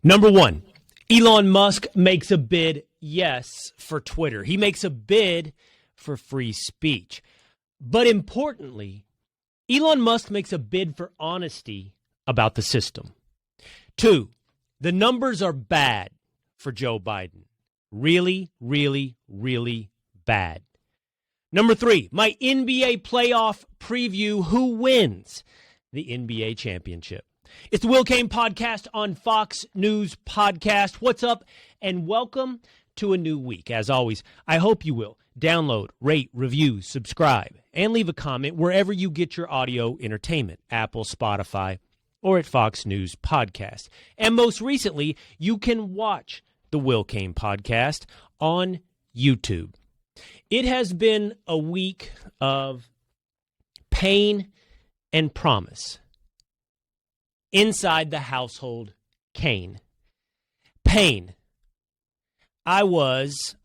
Number one, Elon Musk makes a bid, yes, for Twitter. He makes a bid for free speech. But importantly, Elon Musk makes a bid for honesty about the system. 2, the numbers are bad for Joe Biden. Really, really, really bad. Number 3, my NBA playoff preview. Who wins the NBA championship? It's the Will Cain Podcast on Fox News Podcast. What's up? And welcome to a new week. As always, I hope you will download, rate, review, subscribe, and leave a comment wherever you get your audio entertainment, Apple, Spotify, or at Fox News Podcast. And most recently, you can watch the Will Cain Podcast on YouTube. It has been a week of pain and promise inside the household Cain. Pain. I was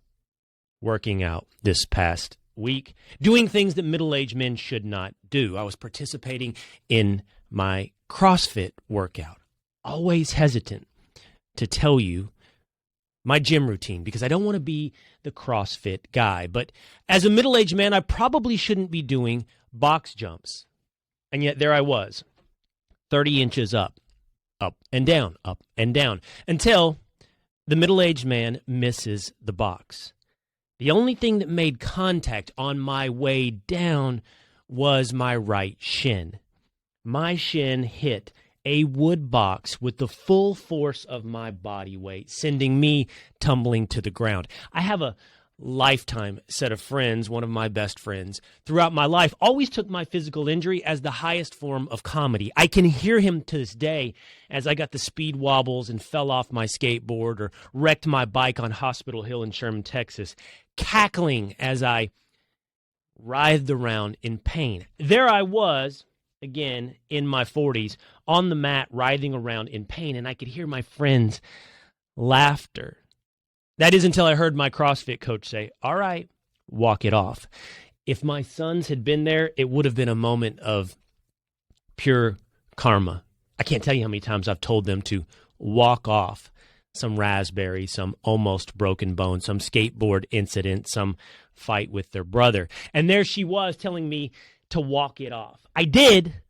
working out this past week, doing things that middle-aged men should not do. I was participating in my CrossFit workout. Always hesitant to tell you my gym routine because I don't want to be the CrossFit guy. But as a middle-aged man, I probably shouldn't be doing box jumps. And yet there I was, 30 inches up and down, until the middle-aged man misses the box. The only thing that made contact on my way down was my right shin. My shin hit a wood box with the full force of my body weight, sending me tumbling to the ground. I have a lifetime set of friends. One of my best friends throughout my life always took my physical injury as the highest form of comedy. I can hear him to this day as I got the speed wobbles and fell off my skateboard or wrecked my bike on Hospital Hill in Sherman, Texas, cackling as I writhed around in pain. There I was, again, in my 40s, on the mat, writhing around in pain, and I could hear my friends' laughter. That is until I heard my CrossFit coach say, "All right, walk it off." If my sons had been there, it would have been a moment of pure karma. I can't tell you how many times I've told them to walk off some raspberry, some almost broken bone, some skateboard incident, some fight with their brother. And there she was telling me to walk it off. I did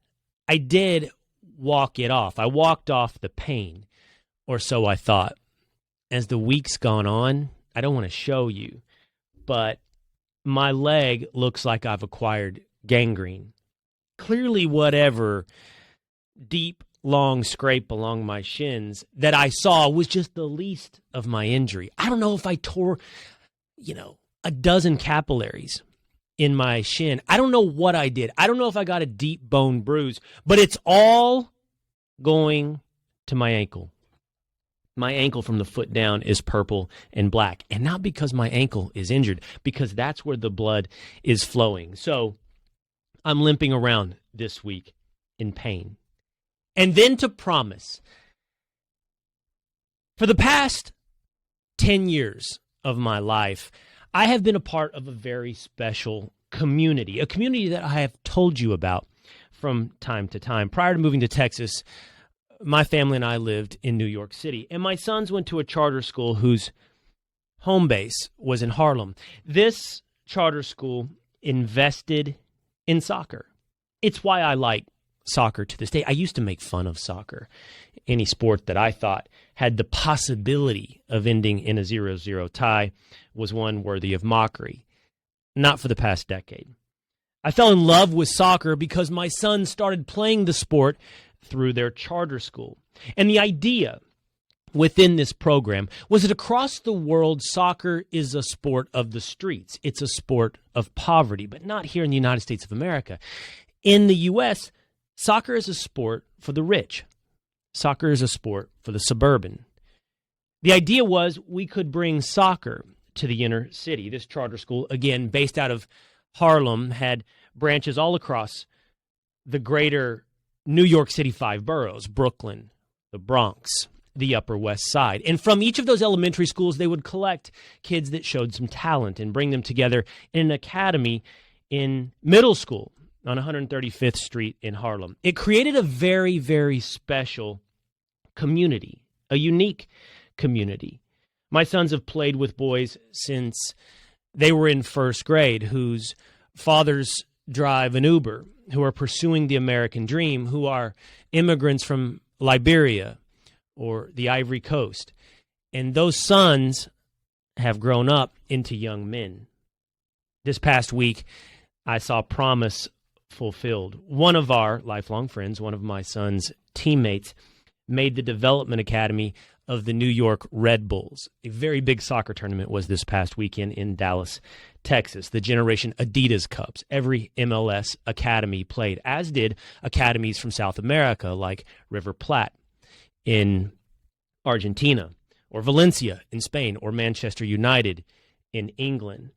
walk it off. I walked off the pain, or so I thought. As the week's gone on, I don't want to show you, but my leg looks like I've acquired gangrene. Clearly, whatever deep, long scrape along my shins that I saw was just the least of my injury. I don't know if I tore, a dozen capillaries in my shin. I don't know what I did. I don't know if I got a deep bone bruise, but it's all going to my ankle. My ankle from the foot down is purple and black. And not because my ankle is injured, because that's where the blood is flowing. So I'm limping around this week in pain. And then to promise. For the past 10 years of my life, I have been a part of a very special community, a community that I have told you about from time to time. Prior to moving to Texas, my family and I lived in New York City, and my sons went to a charter school whose home base was in Harlem. This charter school invested in soccer. It's why I like soccer to this day. I used to make fun of soccer. Any sport that I thought had the possibility of ending in a 0-0 tie was one worthy of mockery. Not for the past decade. I fell in love with soccer because my sons started playing the sport through their charter school. And the idea within this program was that across the world, soccer is a sport of the streets. It's a sport of poverty, but not here in the United States of America. In the U.S., soccer is a sport for the rich. Soccer is a sport for the suburban. The idea was we could bring soccer to the inner city. This charter school, again, based out of Harlem, had branches all across the greater New York City 5 boroughs, Brooklyn, the Bronx, the Upper West Side. And from each of those elementary schools, they would collect kids that showed some talent and bring them together in an academy in middle school on 135th Street in Harlem. It created a very, very special community a unique community. My sons have played with boys since they were in first grade, whose fathers drive an Uber, who are pursuing the American dream, who are immigrants from Liberia or the Ivory Coast. And those sons have grown up into young men. This past week, I saw promise fulfilled. One of our lifelong friends, one of my son's teammates, made the development academy of the New York Red Bulls. A very big soccer tournament was this past weekend in Dallas, Texas. The Generation Adidas Cups. Every MLS academy played, as did academies from South America like River Plate in Argentina, or Valencia in Spain, or Manchester United in England.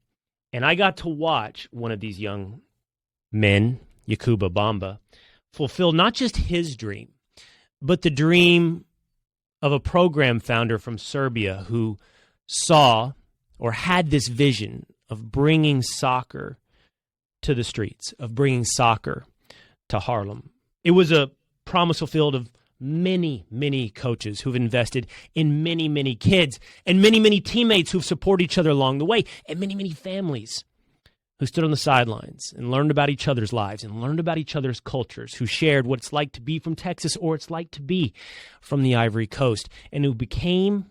And I got to watch one of these young men, Yakuba Bamba, fulfill not just his dream, but the dream of a program founder from Serbia who saw or had this vision of bringing soccer to the streets, of bringing soccer to Harlem. It was a promise fulfilled of many, many coaches who've invested in many, many kids, and many, many teammates who've supported each other along the way, and many, many families who stood on the sidelines and learned about each other's lives and learned about each other's cultures, who shared what it's like to be from Texas or it's like to be from the Ivory Coast, and who became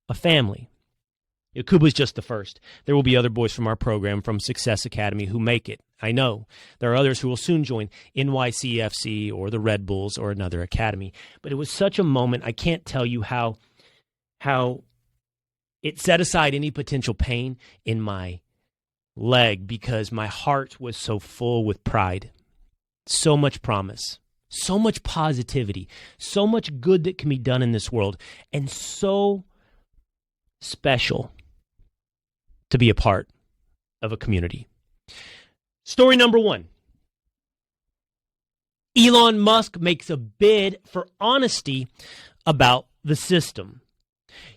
a family. Yakuba's just the first. There will be other boys from our program, from Success Academy, who make it. I know there are others who will soon join NYCFC or the Red Bulls or another academy. But it was such a moment. I can't tell you how it set aside any potential pain in my leg, because my heart was so full with pride. So much promise, so much positivity, so much good that can be done in this world, and so special to be a part of a community. Story number one. Elon Musk makes a bid for honesty about the system.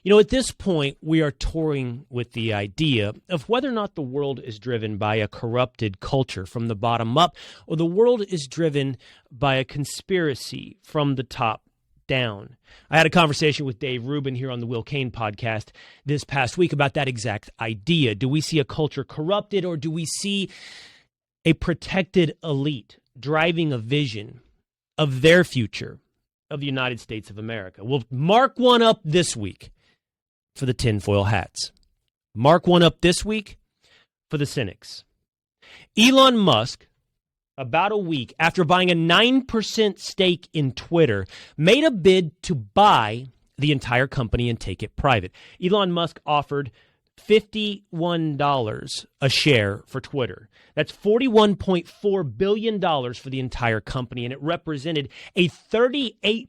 You know, at this point, we are toying with the idea of whether or not the world is driven by a corrupted culture from the bottom up, or the world is driven by a conspiracy from the top down. I had a conversation with Dave Rubin here on the Will Cain Podcast this past week about that exact idea. Do we see a culture corrupted, or do we see a protected elite driving a vision of their future, of the United States of America? We'll mark one up this week for the tinfoil hats. Mark one up this week for the cynics. Elon Musk, about a week after buying a 9% stake in Twitter, made a bid to buy the entire company and take it private. Elon Musk offered $51 a share for Twitter. That's $41.4 billion for the entire company, and it represented a 38%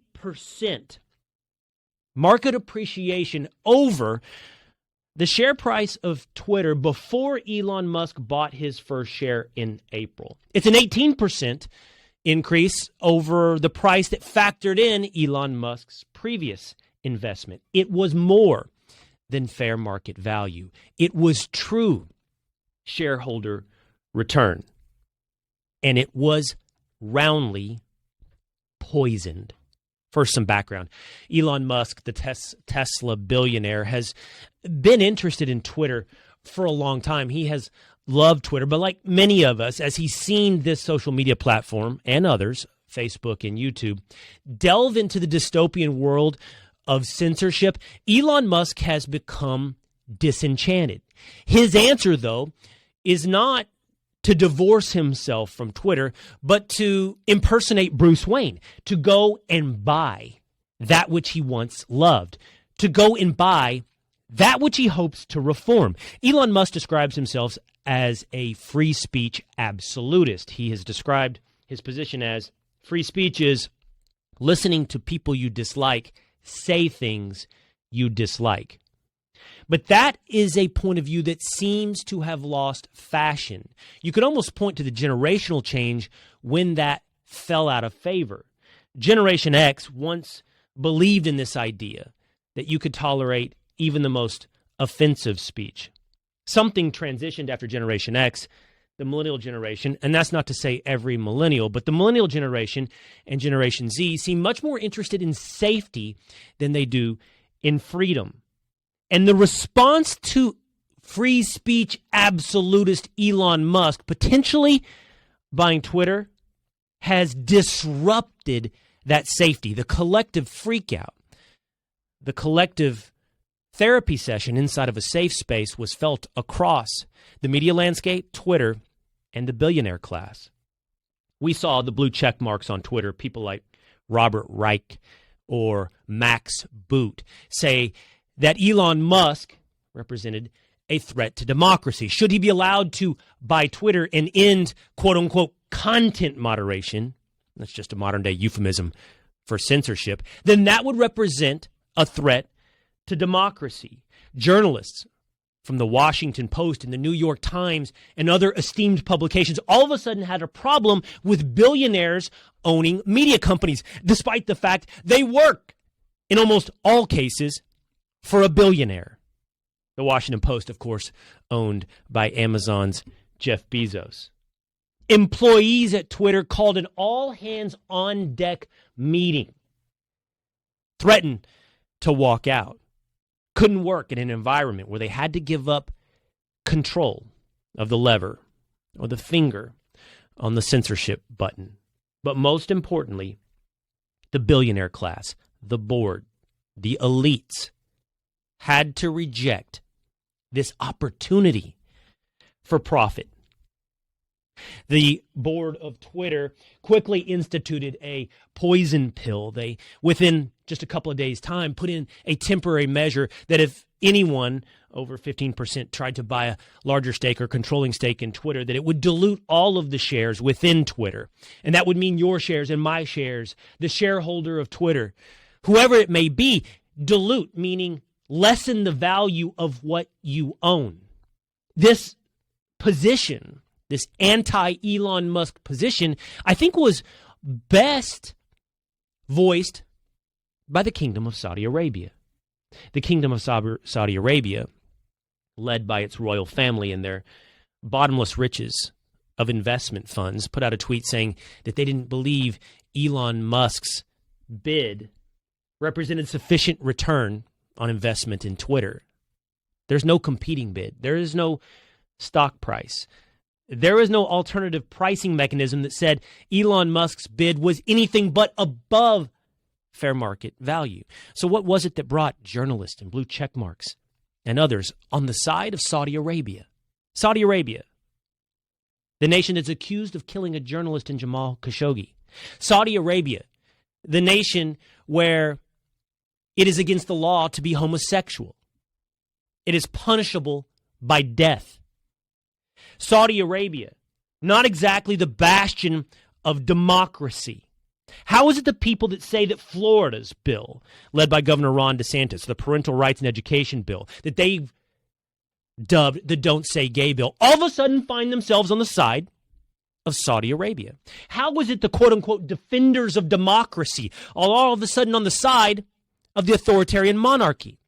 market appreciation over the share price of Twitter before Elon Musk bought his first share in April. It's an 18% increase over the price that factored in Elon Musk's previous investment. It was more than fair market value. It was true shareholder return. And it was roundly poisoned. First, some background. Elon Musk, the Tesla billionaire, has been interested in Twitter for a long time. He has loved Twitter, but like many of us, as he's seen this social media platform and others, Facebook and YouTube, delve into the dystopian world of censorship, Elon Musk has become disenchanted. His answer, though, is not to divorce himself from Twitter, but to impersonate Bruce Wayne, to go and buy that which he once loved, to go and buy that which he hopes to reform. Elon Musk describes himself as a free speech absolutist. He has described his position as free speech is listening to people you dislike say things you dislike. But that is a point of view that seems to have lost fashion. You could almost point to the generational change when that fell out of favor. Generation X once believed in this idea that you could tolerate even the most offensive speech. Something transitioned after Generation X. the millennial generation, and that's not to say every millennial, but the millennial generation and Generation Z seem much more interested in safety than they do in freedom. And the response to free speech absolutist Elon Musk potentially buying Twitter has disrupted that safety, the collective freakout. The collective therapy session inside of a safe space was felt across the media landscape, Twitter, and the billionaire class. We saw the blue check marks on Twitter, people like Robert Reich or Max Boot, say that Elon Musk represented a threat to democracy. Should he be allowed to buy Twitter and end, quote unquote, content moderation, that's just a modern day euphemism for censorship, then that would represent a threat to democracy. Journalists from the Washington Post and the New York Times and other esteemed publications all of a sudden had a problem with billionaires owning media companies, despite the fact they work, in almost all cases, for a billionaire. The Washington Post, of course, owned by Amazon's Jeff Bezos. Employees at Twitter called an all-hands-on-deck meeting, threatened to walk out, couldn't work in an environment where they had to give up control of the lever or the finger on the censorship button. But most importantly, the billionaire class, the board, the elites had to reject this opportunity for profit. The board of Twitter quickly instituted a poison pill. They, within just a couple of days' time, put in a temporary measure that if anyone over 15% tried to buy a larger stake or controlling stake in Twitter, that it would dilute all of the shares within Twitter. And that would mean your shares and my shares, the shareholder of Twitter, whoever it may be, dilute, meaning lessen the value of what you own. This position, this anti-Elon Musk position, I think was best voiced by the Kingdom of Saudi Arabia. The Kingdom of Saudi Arabia, led by its royal family and their bottomless riches of investment funds, put out a tweet saying that they didn't believe Elon Musk's bid represented sufficient return on investment in Twitter. There's no competing bid. There is no stock price. There is no alternative pricing mechanism that said Elon Musk's bid was anything but above fair market value. So what was it that brought journalists and blue check marks and others on the side of Saudi Arabia? Saudi Arabia, the nation that's accused of killing a journalist in Jamal Khashoggi. Saudi Arabia, the nation where it is against the law to be homosexual. It is punishable by death. Saudi Arabia, not exactly the bastion of democracy. How is it the people that say that Florida's bill, led by Governor Ron DeSantis, the Parental Rights and Education bill, that they've dubbed the Don't Say Gay bill, all of a sudden find themselves on the side of Saudi Arabia? How is it the quote-unquote defenders of democracy are all of a sudden on the side of the authoritarian monarchy?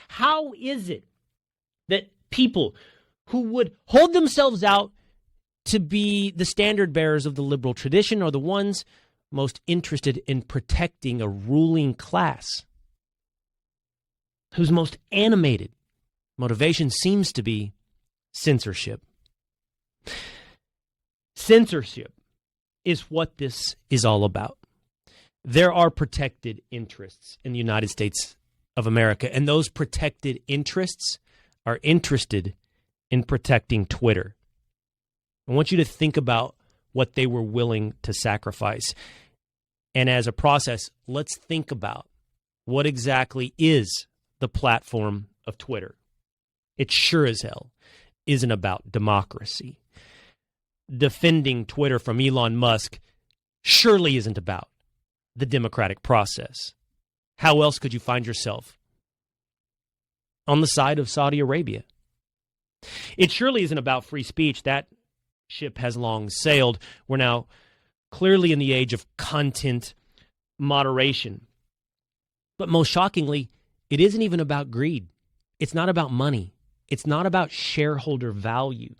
How is it that people who would hold themselves out to be the standard bearers of the liberal tradition are the ones most interested in protecting a ruling class whose most animated motivation seems to be censorship? Censorship is what this is all about. There are protected interests in the United States of America, and those protected interests are interested in protecting Twitter. I want you to think about what they were willing to sacrifice. And as a process, let's think about what exactly is the platform of Twitter. It sure as hell isn't about democracy. Defending Twitter from Elon Musk surely isn't about the democratic process. How else could you find yourself on the side of Saudi Arabia? It surely isn't about free speech. That ship has long sailed. We're now clearly in the age of content moderation. But most shockingly, it isn't even about greed. It's not about money. It's not about shareholder value.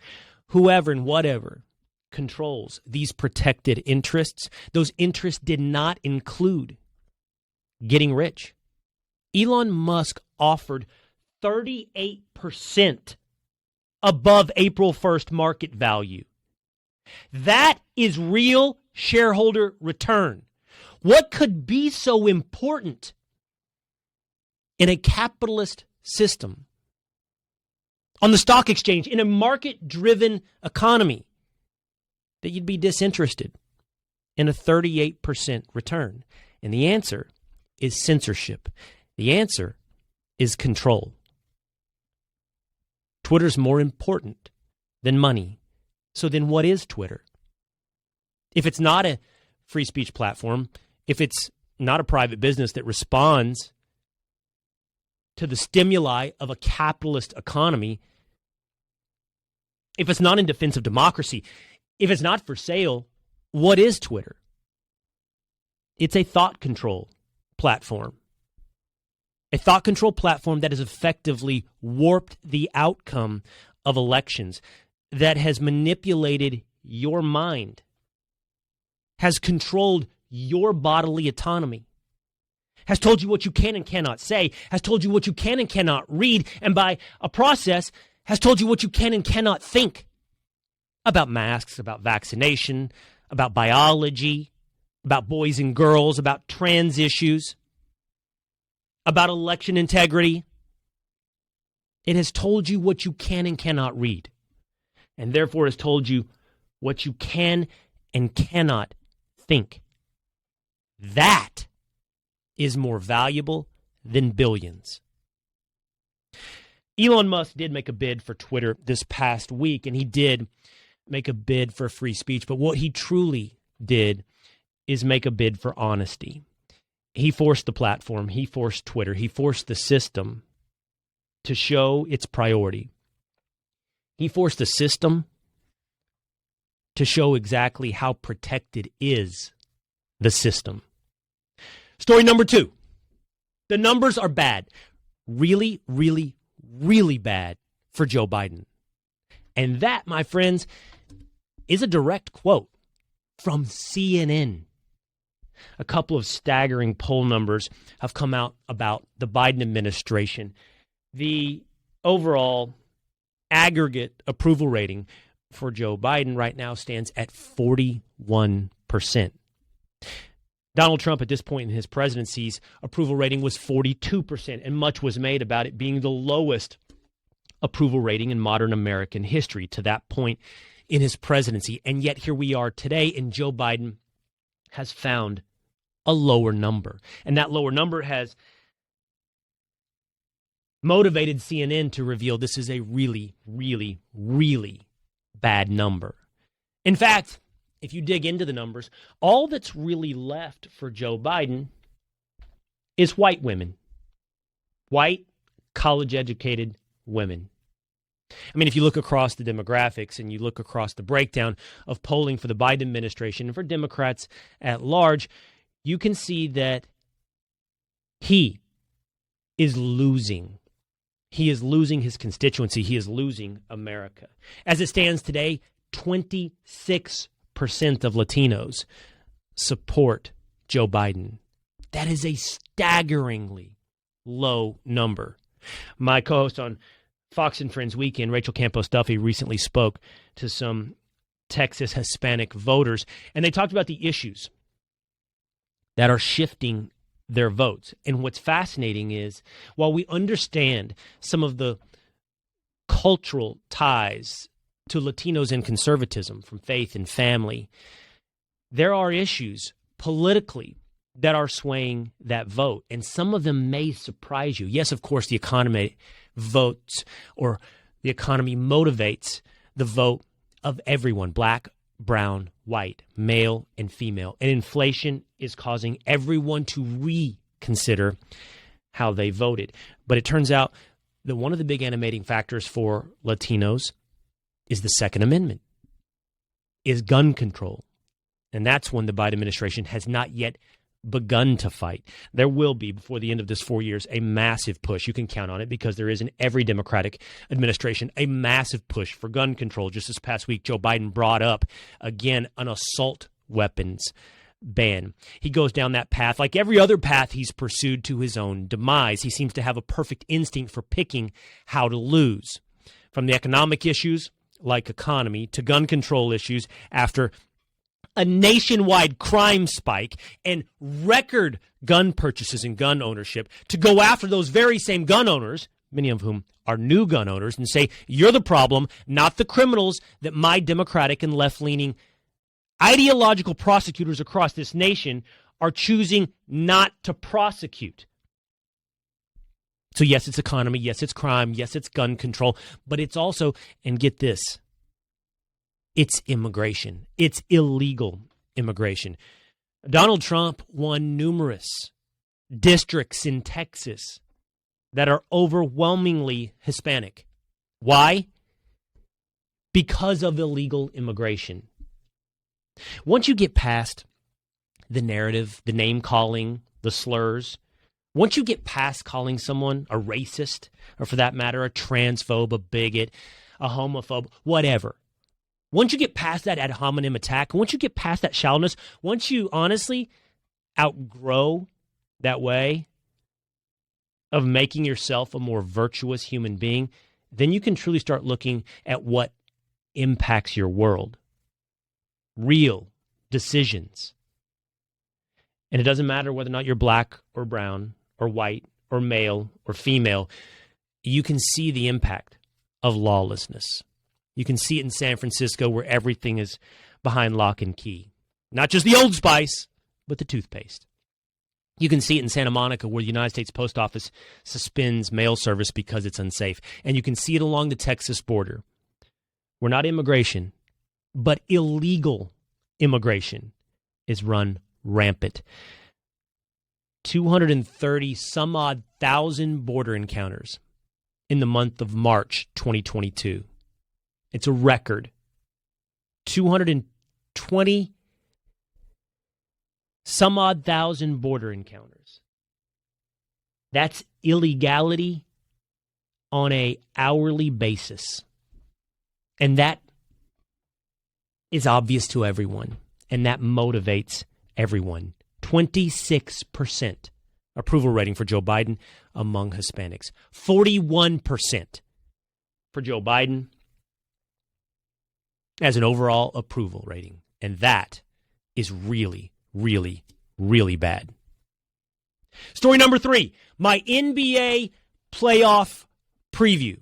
Whoever and whatever controls, these protected interests, those interests did not include getting rich. Elon Musk offered 38% above April 1st market value. That is real shareholder return. What could be so important in a capitalist system, on the stock exchange, in a market-driven economy, that you'd be disinterested in a 38% return? And the answer is censorship. The answer is control. Twitter's more important than money. So then what is Twitter? If it's not a free speech platform, if it's not a private business that responds to the stimuli of a capitalist economy, if it's not in defense of democracy, if it's not for sale, what is Twitter? It's a thought control platform. A thought control platform that has effectively warped the outcome of elections, that has manipulated your mind, has controlled your bodily autonomy, has told you what you can and cannot say, has told you what you can and cannot read, and by a process has told you what you can and cannot think about masks, about vaccination, about biology, about boys and girls, about trans issues, about election integrity. It has told you what you can and cannot read, and therefore has told you what you can and cannot think. That is more valuable than billions. Elon Musk did make a bid for Twitter this past week, and he did make a bid for free speech, but what he truly did is make a bid for honesty. He forced the platform, he forced Twitter, he forced the system to show its priority. He forced the system to show exactly how protected is the system. Story number 2. The numbers are bad. Really, really, really bad for Joe Biden. And that, my friends, is a direct quote from CNN. A couple of staggering poll numbers have come out about the Biden administration. The overall aggregate approval rating for Joe Biden right now stands at 41%. Donald Trump, at this point in his presidency's approval rating, was 42%, and much was made about it being the lowest approval rating in modern American history to that point in his presidency. And yet here we are today, and Joe Biden has found a lower number. And that lower number has motivated CNN to reveal this is a really, really, really bad number. In fact, if you dig into the numbers, all that's really left for Joe Biden is white women. White, college-educated women. I mean, if you look across the demographics and you look across the breakdown of polling for the Biden administration and for Democrats at large, you can see that he is losing. He is losing his constituency. He is losing America. As it stands today, 26% of Latinos support Joe Biden. That is a staggeringly low number. My co-host on Fox and Friends Weekend, Rachel Campos Duffy, recently spoke to some Texas Hispanic voters, and they talked about the issues that are shifting their votes. And what's fascinating is, while we understand some of the cultural ties to Latinos and conservatism from faith and family, there are issues politically that are swaying that vote. And some of them may surprise you. Yes, of course, the economy votes, or the economy motivates the vote of everyone, black, brown, white, male, and female. And inflation is causing everyone to reconsider how they voted. But it turns out that one of the big animating factors for Latinos is the Second Amendment, is gun control. And that's one the Biden administration has not yet begun to fight. There will be, before the end of this 4 years, a massive push. You can count on it because there is in every Democratic administration a massive push for gun control. Just this past week, Joe Biden brought up, again, an assault weapons ban. He goes down that path like every other path he's pursued to his own demise. He seems to have a perfect instinct for picking how to lose. From the economic issues, like economy, to gun control issues after a nationwide crime spike and record gun purchases and gun ownership, to go after those very same gun owners, many of whom are new gun owners, and say, you're the problem, not the criminals that my Democratic and left-leaning ideological prosecutors across this nation are choosing not to prosecute. So yes, it's economy, yes, it's crime, yes, it's gun control, but it's also, and get this, it's immigration. It's illegal immigration. Donald Trump won numerous districts in Texas that are overwhelmingly Hispanic. Why? Because of illegal immigration. Once you get past the narrative, the name-calling, the slurs, once you get past calling someone a racist, or for that matter, a transphobe, a bigot, a homophobe, whatever, once you get past that ad hominem attack, once you get past that shallowness, once you honestly outgrow that way of making yourself a more virtuous human being, then you can truly start looking at what impacts your world. Real decisions. And it doesn't matter whether or not you're black or brown or white or male or female, you can see the impact of lawlessness. You can see it in San Francisco where everything is behind lock and key. Not just the Old Spice, but the toothpaste. You can see it in Santa Monica where the United States Post Office suspends mail service because it's unsafe. And you can see it along the Texas border where not immigration, but illegal immigration is run rampant. 230 some odd thousand border encounters in the month of March 2022. It's a record. 220 some odd thousand border encounters. That's illegality on an hourly basis. And that is obvious to everyone. And that motivates everyone. 26% approval rating for Joe Biden among Hispanics. 41% for Joe Biden as an overall approval rating. And that is really, really, really bad. Story number 3, my NBA playoff preview.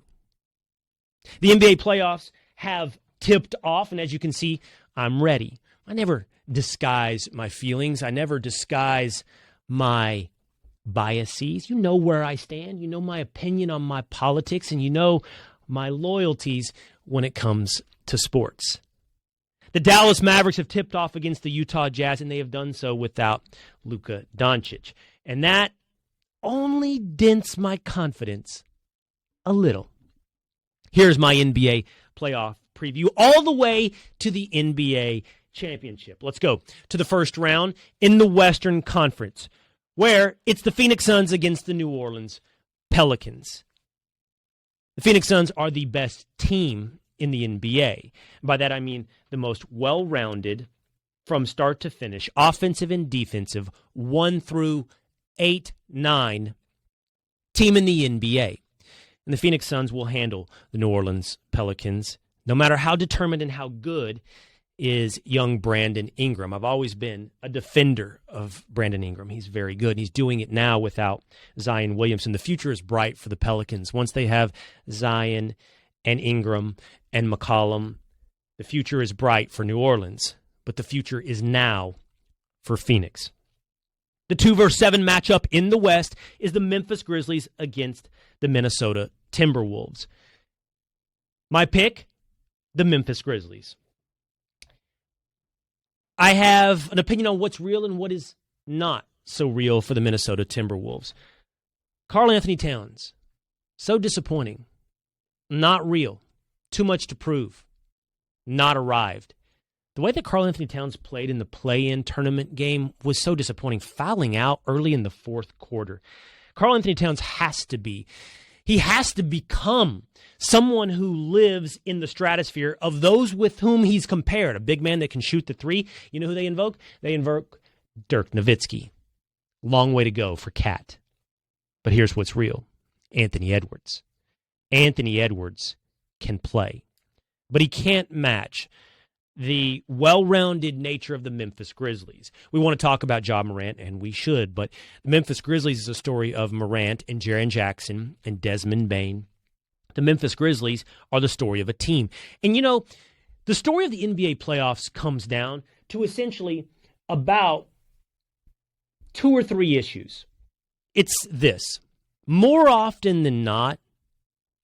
The NBA playoffs have tipped off, and as you can see, I'm ready. I never disguise my feelings. I never disguise my biases. You know where I stand. You know my opinion on my politics, and you know my loyalties when it comes to sports. The Dallas Mavericks have tipped off against the Utah Jazz, and they have done so without Luka Doncic. And that only dents my confidence a little. Here's my NBA playoff preview all the way to the NBA championship. Let's go to the first round in the Western Conference, where it's the Phoenix Suns against the New Orleans Pelicans. The Phoenix Suns are the best team in the NBA. By that I mean the most well-rounded, from start to finish, offensive and defensive, 1 through 8, 9 team in the NBA. And the Phoenix Suns will handle the New Orleans Pelicans, no matter how determined and how good is young Brandon Ingram. I've always been a defender of Brandon Ingram. He's very good. He's doing it now without Zion Williamson. The future is bright for the Pelicans. Once they have Zion and Ingram and McCollum, the future is bright for New Orleans. But the future is now for Phoenix. The 2-7 matchup in the West is the Memphis Grizzlies against the Minnesota Timberwolves. My pick, the Memphis Grizzlies. I have an opinion on what's real and what is not so real for the Minnesota Timberwolves. Karl Anthony Towns, so disappointing. Not real. Too much to prove. Not arrived. The way that Karl Anthony Towns played in the play-in tournament game was so disappointing, fouling out early in the fourth quarter. Karl Anthony Towns has to become someone who lives in the stratosphere of those with whom he's compared. A big man that can shoot the three. You know who they invoke? They invoke Dirk Nowitzki. Long way to go for Cat. But here's what's real. Anthony Edwards. Anthony Edwards can play. But he can't match the well-rounded nature of the Memphis Grizzlies. We want to talk about Ja Morant, and we should, but the Memphis Grizzlies is a story of Morant and Jaren Jackson and Desmond Bane. The Memphis Grizzlies are the story of a team. And, you know, the story of the NBA playoffs comes down to essentially about 2 or 3 issues. It's this. More often than not,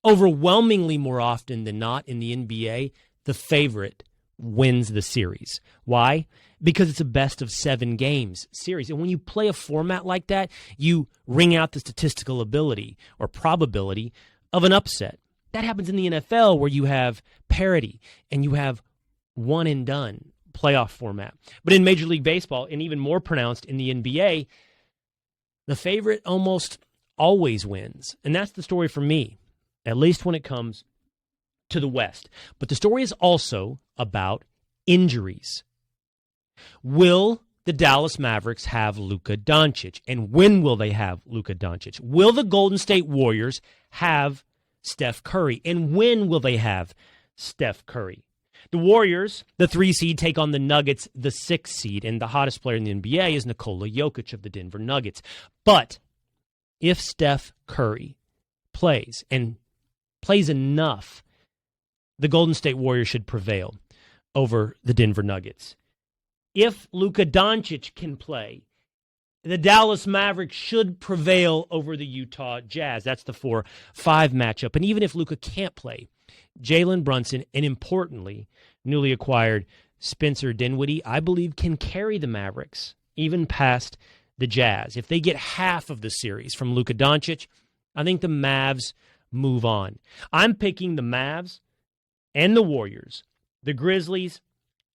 overwhelmingly more often than not in the NBA, the favorite wins the series. Why? Because it's a best-of-7 games series. And when you play a format like that, you wring out the statistical ability or probability of an upset. That happens in the NFL where you have parity and you have one-and-done playoff format. But in Major League Baseball, and even more pronounced in the NBA, the favorite almost always wins. And that's the story for me, at least when it comes to the West. But the story is also about injuries. Will the Dallas Mavericks have Luka Doncic? And when will they have Luka Doncic? Will the Golden State Warriors have Steph Curry? And when will they have Steph Curry? The Warriors, the 3 seed, take on the Nuggets, the 6 seed. And the hottest player in the NBA is Nikola Jokic of the Denver Nuggets. But if Steph Curry plays, and plays enough, the Golden State Warriors should prevail over the Denver Nuggets. If Luka Doncic can play, the Dallas Mavericks should prevail over the Utah Jazz. That's the 4-5 matchup. And even if Luka can't play, Jalen Brunson, and importantly, newly acquired Spencer Dinwiddie, I believe can carry the Mavericks even past the Jazz. If they get half of the series from Luka Doncic, I think the Mavs move on. I'm picking the Mavs and the Warriors, the Grizzlies,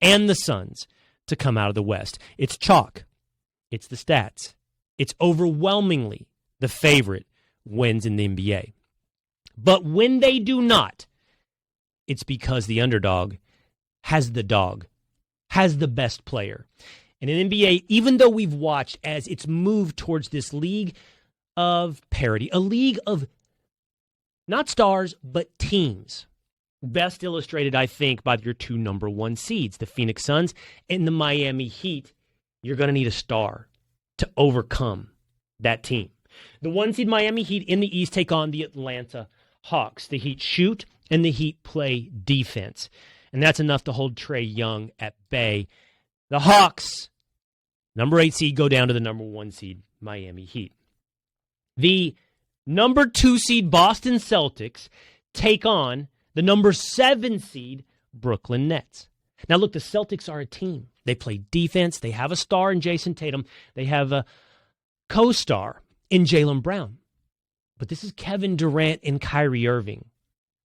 and the Suns to come out of the West. It's chalk. It's the stats. It's overwhelmingly the favorite wins in the NBA. But when they do not, it's because the underdog has the best player. And in NBA, even though we've watched as it's moved towards this league of parity, a league of not stars, but teams. Best illustrated, I think, by your 2 number 1 seeds, the Phoenix Suns and the Miami Heat. You're going to need a star to overcome that team. The 1 seed Miami Heat in the East take on the Atlanta Hawks. The Heat shoot and the Heat play defense. And that's enough to hold Trae Young at bay. The Hawks, number 8 seed, go down to the number 1 seed Miami Heat. The number 2 seed Boston Celtics take on the number 7 seed Brooklyn Nets. Now, look, the Celtics are a team. They play defense. They have a star in Jason Tatum. They have a co-star in Jaylen Brown. But this is Kevin Durant and Kyrie Irving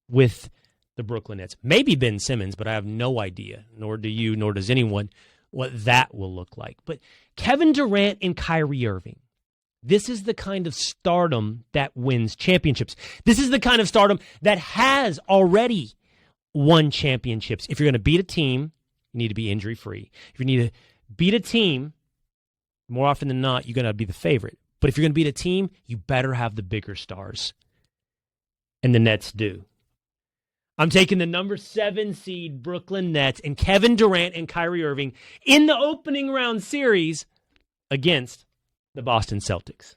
with the Brooklyn Nets. Maybe Ben Simmons, but I have no idea, nor do you, nor does anyone, what that will look like. But Kevin Durant and Kyrie Irving. This is the kind of stardom that wins championships. This is the kind of stardom that has already won championships. If you're going to beat a team, you need to be injury-free. If you need to beat a team, more often than not, you're going to be the favorite. But if you're going to beat a team, you better have the bigger stars. And the Nets do. I'm taking the number 7 seed Brooklyn Nets and Kevin Durant and Kyrie Irving in the opening round series against the Boston Celtics.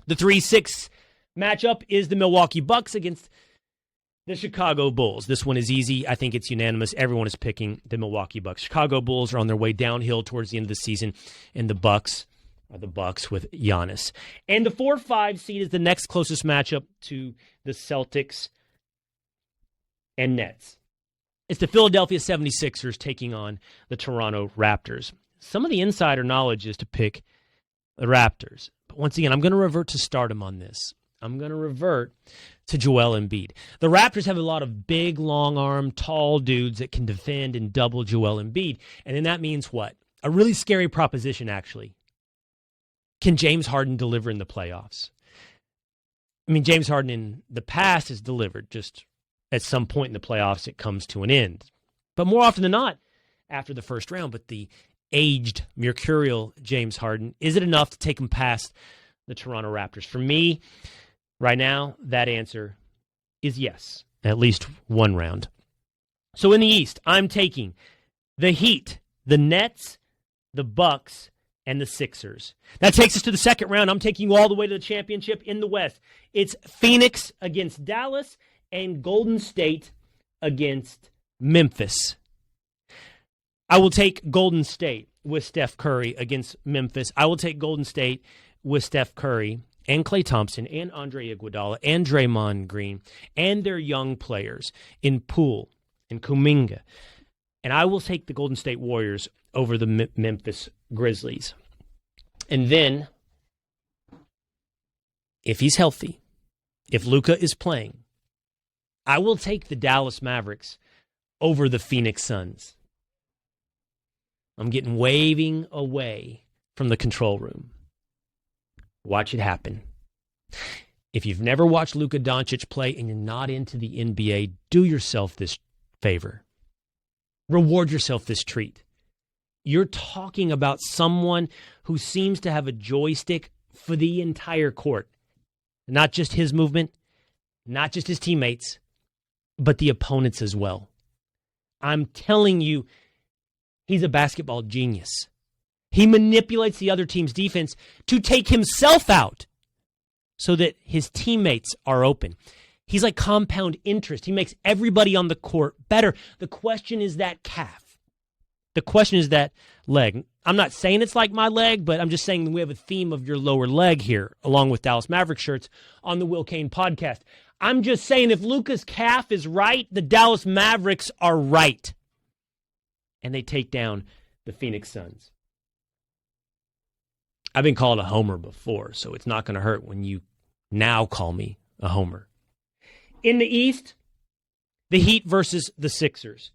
The 3-6 matchup is the Milwaukee Bucks against the Chicago Bulls. This one is easy. I think it's unanimous. Everyone is picking the Milwaukee Bucks. Chicago Bulls are on their way downhill towards the end of the season, and the Bucks are the Bucks with Giannis. And the 4-5 seed is the next closest matchup to the Celtics and Nets. It's the Philadelphia 76ers taking on the Toronto Raptors. Some of the insider knowledge is to pick the Raptors. But once again, I'm going to revert to stardom on this. I'm going to revert to Joel Embiid. The Raptors have a lot of big, long-arm, tall dudes that can defend and double Joel Embiid. And then that means what? A really scary proposition, actually. Can James Harden deliver in the playoffs? I mean, James Harden in the past has delivered. Just at some point in the playoffs, it comes to an end. But more often than not, after the first round. But the aged, mercurial James Harden, is it enough to take him past the Toronto Raptors? For me, right now, that answer is yes. At least one round. So in the East, I'm taking the Heat, the Nets, the Bucks, and the Sixers. That takes us to the second round. I'm taking you all the way to the championship in the West. It's Phoenix against Dallas and Golden State against Memphis. I will take Golden State with Steph Curry against Memphis. I will take Golden State with Steph Curry and Klay Thompson and Andre Iguodala and Draymond Green and their young players in Poole and Kuminga. And I will take the Golden State Warriors over the Memphis Grizzlies. And then, if he's healthy, if Luka is playing, I will take the Dallas Mavericks over the Phoenix Suns. I'm getting waving away from the control room. Watch it happen. If you've never watched Luka Doncic play and you're not into the NBA, do yourself this favor. Reward yourself this treat. You're talking about someone who seems to have a joystick for the entire court. Not just his movement, not just his teammates, but the opponents as well. I'm telling you, he's a basketball genius. He manipulates the other team's defense to take himself out so that his teammates are open. He's like compound interest. He makes everybody on the court better. The question is that calf. The question is that leg. I'm not saying it's like my leg, but I'm just saying we have a theme of your lower leg here, along with Dallas Mavericks shirts on the Will Cain Podcast. I'm just saying if Luka's calf is right, the Dallas Mavericks are right. And they take down the Phoenix Suns. I've been called a homer before, so it's not going to hurt when you now call me a homer. In the East, the Heat versus the Sixers.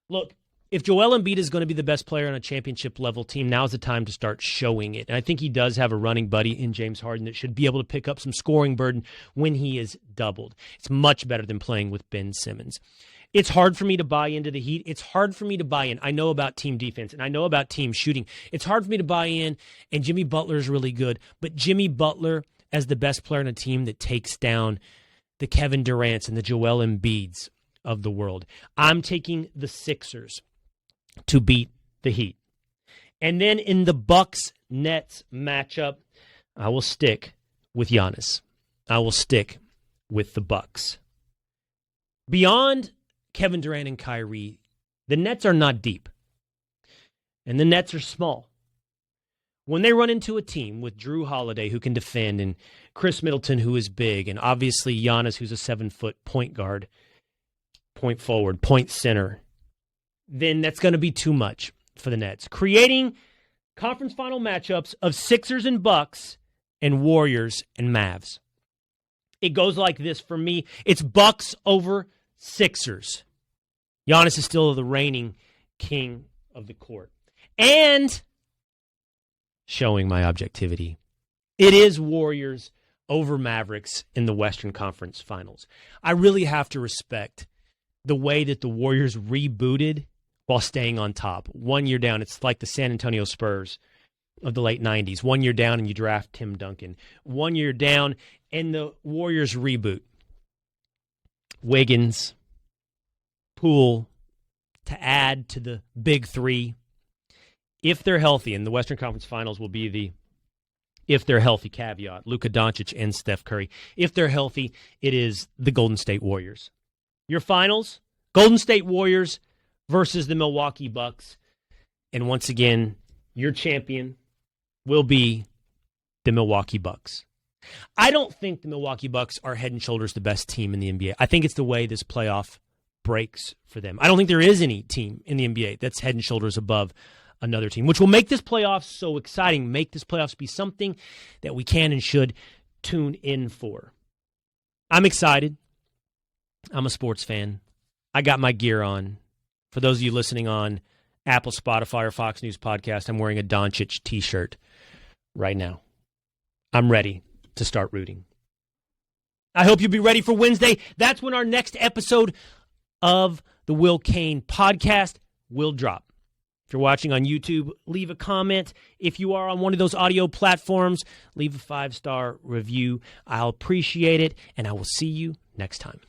Look, if Joel Embiid is going to be the best player on a championship-level team, now's the time to start showing it. And I think he does have a running buddy in James Harden that should be able to pick up some scoring burden when he is doubled. It's much better than playing with Ben Simmons. It's hard for me to buy into the Heat. It's hard for me to buy in. I know about team defense, and I know about team shooting. It's hard for me to buy in, and Jimmy Butler is really good. But Jimmy Butler, as the best player on a team that takes down the Kevin Durant's and the Joel Embiid's of the world, I'm taking the Sixers to beat the Heat. And then in the Bucks-Nets matchup, I will stick with Giannis. I will stick with the Bucks. Beyond Kevin Durant and Kyrie, the Nets are not deep. And the Nets are small. When they run into a team with Drew Holiday, who can defend, and Chris Middleton, who is big, and obviously Giannis, who's a 7-foot point guard, point forward, point center, then that's going to be too much for the Nets. Creating conference final matchups of Sixers and Bucks and Warriors and Mavs. It goes like this for me. It's Bucks over Sixers. Giannis is still the reigning king of the court. And showing my objectivity, it is Warriors over Mavericks in the Western Conference Finals. I really have to respect the way that the Warriors rebooted while staying on top. 1 year down, it's like the San Antonio Spurs of the late 90s. 1 year down and you draft Tim Duncan. 1 year down and the Warriors reboot. Wiggins, Poole, to add to the big three. If they're healthy, and the Western Conference Finals will be the if they're healthy caveat, Luka Doncic and Steph Curry. If they're healthy, it is the Golden State Warriors. Your finals, Golden State Warriors versus the Milwaukee Bucks. And once again, your champion will be the Milwaukee Bucks. I don't think the Milwaukee Bucks are head and shoulders the best team in the NBA. I think it's the way this playoff breaks for them. I don't think there is any team in the NBA that's head and shoulders above another team, which will make this playoffs so exciting, make this playoffs be something that we can and should tune in for. I'm excited. I'm a sports fan. I got my gear on. For those of you listening on Apple, Spotify, or Fox News Podcast, I'm wearing a Doncic t-shirt right now. I'm ready to start rooting. I hope you'll be ready for Wednesday. That's when our next episode of the Will Cain Podcast will drop. If you're watching on YouTube, leave a comment. If you are on one of those audio platforms, leave a 5-star review. I'll appreciate it, and I will see you next time.